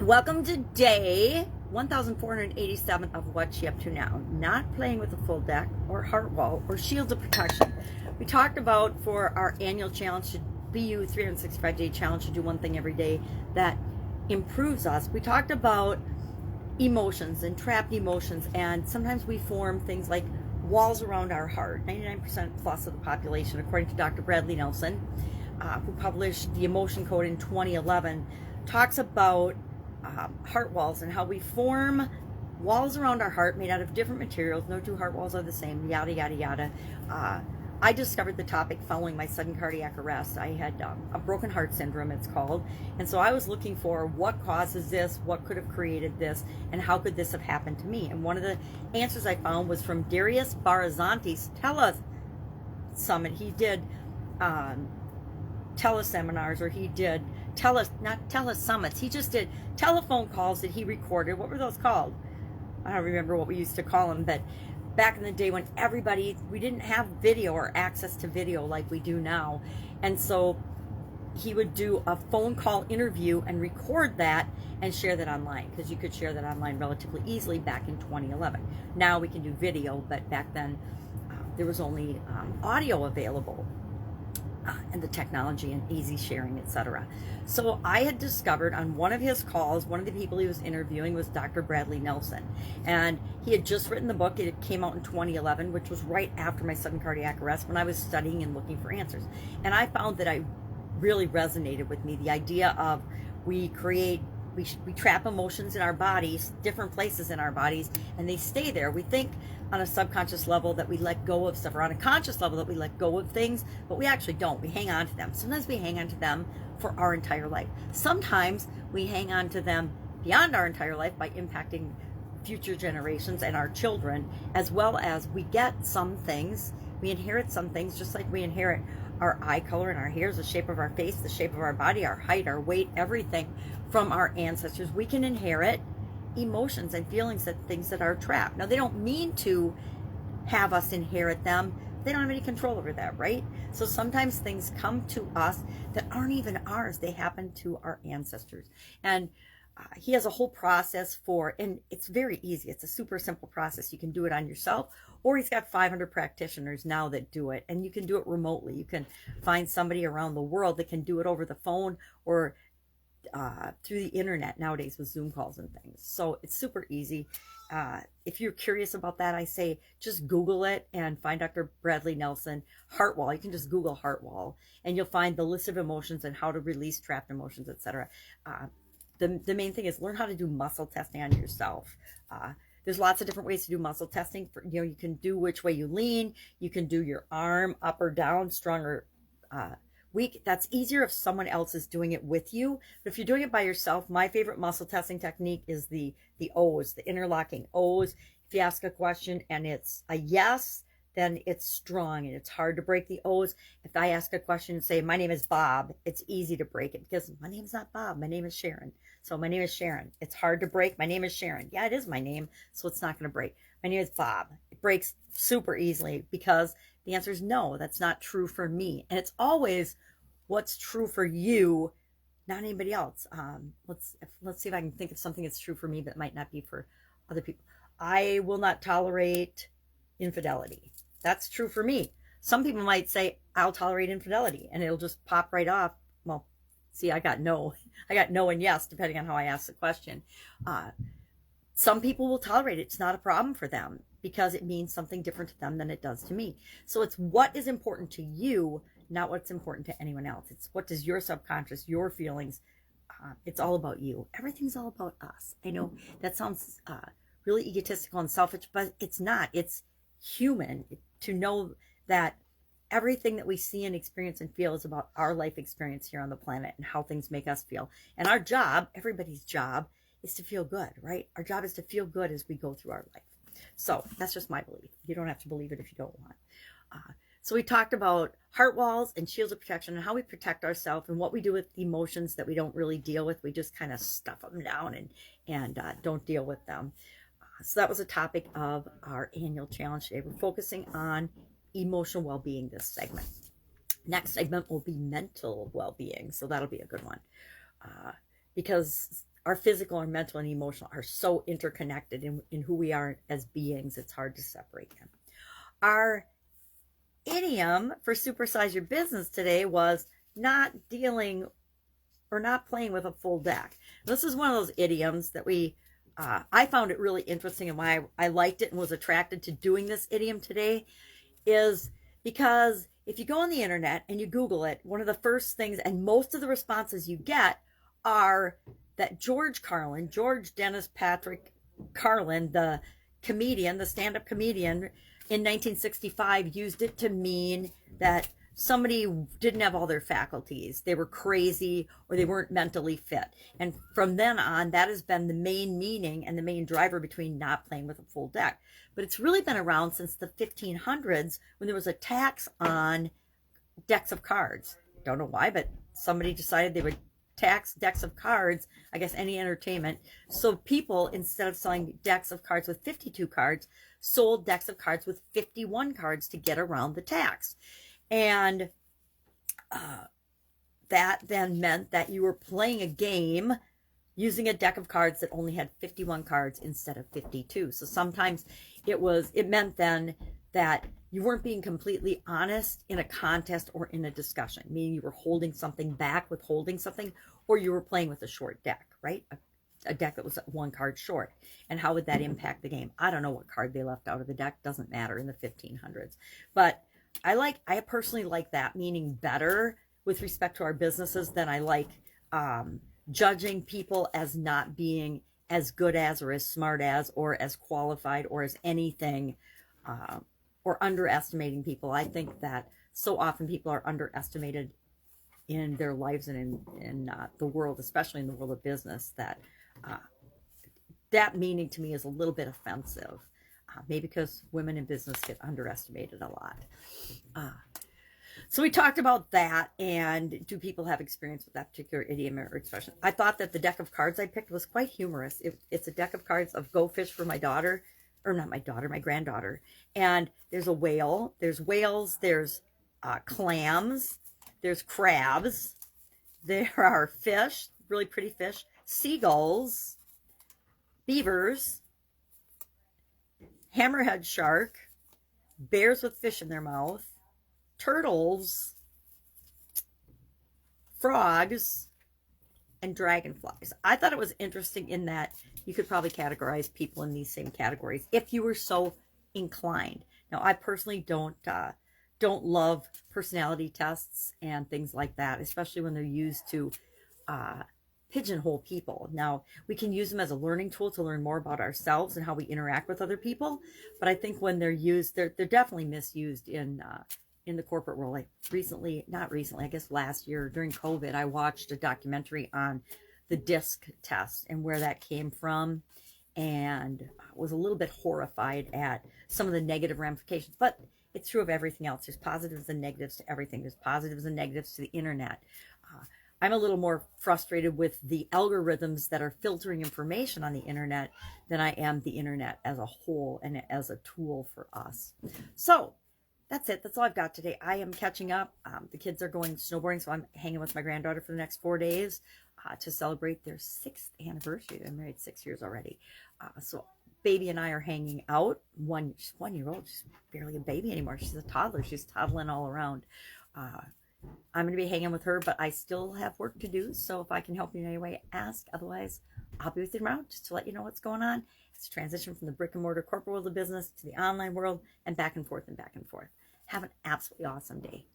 Welcome to day 1487 of What's She Up To Now. Not playing with a full deck or heart wall or shields of protection. We talked about for our annual challenge to BU 365-day challenge to do one thing every day that improves us. We talked about emotions and trapped emotions, and sometimes we form things like walls around our heart. 99% plus of the population, according to Dr. Bradley Nelson, who published the Emotion Code in 2011, talks about heart walls and how we form walls around our heart made out of different materials. No two heart walls are the same, yada, yada, yada. I discovered the topic following my sudden cardiac arrest. I had a broken heart syndrome, it's called. And so I was looking for what causes this, what could have created this, and how could this have happened to me? And one of the answers I found was from Darius Barazanti's Summit. He did teleseminars, or he did not telesummits. He just did telephone calls that he recorded. What were those called? I don't remember what we used to call them, but back in the day when we didn't have video or access to video like we do now. And so he would do a phone call interview and record that and share that online, because you could share that online relatively easily back in 2011. Now we can do video, but back then there was only audio available. And the technology and easy sharing, etc. So I had discovered on one of his calls, one of the people he was interviewing was Dr. Bradley Nelson. And he had just written the book. It came out in 2011, which was right after my sudden cardiac arrest, when I was studying and looking for answers. And I found that I really resonated with me. The idea of we trap emotions in our bodies, different places in our bodies, and they stay there. We think on a subconscious level that we let go of stuff, or on a conscious level that we let go of things, but we actually don't. We hang on to them. Sometimes we hang on to them for our entire life. Sometimes we hang on to them beyond our entire life by impacting future generations and our children, as well as we get some things, we inherit some things, just like we inherit our eye color and our hairs, the shape of our face, the shape of our body, our height, our weight, everything from our ancestors. We can inherit emotions and feelings, that things that are trapped. Now, they don't mean to have us inherit them. They don't have any control over that, right? So sometimes things come to us that aren't even ours. They happen to our ancestors. And he has a whole process and it's very easy. It's a super simple process. You can do it on yourself, or he's got 500 practitioners now that do it, and you can do it remotely. You can find somebody around the world that can do it over the phone or through the internet nowadays with Zoom calls and things. So it's super easy. If you're curious about that, I say just Google it and find Dr. Bradley Nelson heart wall. You can just Google heart wall and you'll find the list of emotions and how to release trapped emotions, etc. The main thing is learn how to do muscle testing on yourself. There's lots of different ways to do muscle testing. You can do which way you lean. You can do your arm up or down, strong or weak. That's easier if someone else is doing it with you. But if you're doing it by yourself, my favorite muscle testing technique is the O's, the interlocking O's. If you ask a question and it's a yes, then it's strong and it's hard to break the O's. If I ask a question and say, my name is Bob, it's easy to break it, because my name's not Bob, my name is Sharon. So my name is Sharon. It's hard to break. My name is Sharon. Yeah, it is my name, so it's not going to break. My name is Bob. It breaks super easily because the answer is no, that's not true for me. And it's always what's true for you, not anybody else. Let's see if I can think of something that's true for me that might not be for other people. I will not tolerate infidelity. That's true for me. Some people might say, I'll tolerate infidelity, and it'll just pop right off. Well, see, I got no and yes, depending on how I ask the question. Some people will tolerate it. It's not a problem for them because it means something different to them than it does to me. So it's what is important to you, not what's important to anyone else. It's what does your subconscious, your feelings, it's all about you. Everything's all about us. I know that sounds really egotistical and selfish, but it's not. It's human to know that everything that we see and experience and feel is about our life experience here on the planet and how things make us feel. And our job, everybody's job, is to feel good, right? Our job is to feel good as we go through our life. So that's just my belief. You don't have to believe it if you don't want. So we talked about heart walls and shields of protection and how we protect ourselves and what we do with emotions that we don't really deal with. We just kind of stuff them down and don't deal with them. So that was a topic of our annual challenge today. We're focusing on emotional well-being this segment. Next segment will be mental well-being. So that'll be a good one. Because our physical, our mental, and emotional are so interconnected in who we are as beings. It's hard to separate them. Our idiom for supersize your business today was not dealing or not playing with a full deck. This is one of those idioms that I found it really interesting, and why I liked it and was attracted to doing this idiom today is because if you go on the internet and you Google it, one of the first things, and most of the responses you get are that George Dennis Patrick Carlin, the comedian, the stand-up comedian in 1965, used it to mean that somebody didn't have all their faculties. They were crazy or they weren't mentally fit. And from then on, that has been the main meaning and the main driver between not playing with a full deck. But it's really been around since the 1500s when there was a tax on decks of cards. Don't know why, but somebody decided they would tax decks of cards, I guess any entertainment. So people, instead of selling decks of cards with 52 cards, sold decks of cards with 51 cards to get around the tax. And that then meant that you were playing a game using a deck of cards that only had 51 cards instead of 52. So sometimes it meant then that you weren't being completely honest in a contest or in a discussion, meaning you were holding something back, withholding something, or you were playing with a short deck, right? A deck that was one card short. And how would that impact the game? I don't know what card they left out of the deck. Doesn't matter in the 1500s. But I personally like that meaning better with respect to our businesses than I like judging people as not being as good as or as smart as or as qualified or as anything, or underestimating people. I think that so often people are underestimated in their lives and in the world, especially in the world of business, that meaning to me is a little bit offensive. Maybe because women in business get underestimated a lot. So we talked about that, and do people have experience with that particular idiom or expression? I thought that the deck of cards I picked was quite humorous. It's a deck of cards of go fish for my daughter, or not my daughter, my granddaughter. And there's a whale, there's whales, there's clams, there's crabs, there are fish, really pretty fish, seagulls, beavers, hammerhead shark, bears with fish in their mouth, turtles, frogs, and dragonflies. I thought it was interesting in that you could probably categorize people in these same categories if you were so inclined. Now, I personally don't love personality tests and things like that, especially when they're used to pigeonhole people. Now, we can use them as a learning tool to learn more about ourselves and how we interact with other people. But I think when they're used, they're definitely misused in the corporate world. Like not recently, I guess last year during COVID, I watched a documentary on the DISC test and where that came from, and was a little bit horrified at some of the negative ramifications. But it's true of everything else. There's positives and negatives to everything. There's positives and negatives to the internet. I'm a little more frustrated with the algorithms that are filtering information on the internet than I am the internet as a whole and as a tool for us. So that's it. That's all I've got today. I am catching up. The kids are going snowboarding, so I'm hanging with my granddaughter for the next 4 days to celebrate their 6th anniversary. They're married 6 years already. So baby and I are hanging out. She's 1 year old. She's barely a baby anymore. She's a toddler. She's toddling all around. I'm going to be hanging with her, but I still have work to do. So if I can help you in any way, ask. Otherwise, I'll be with you tomorrow just to let you know what's going on. It's a transition from the brick and mortar corporate world of business to the online world, and back and forth and back and forth. Have an absolutely awesome day.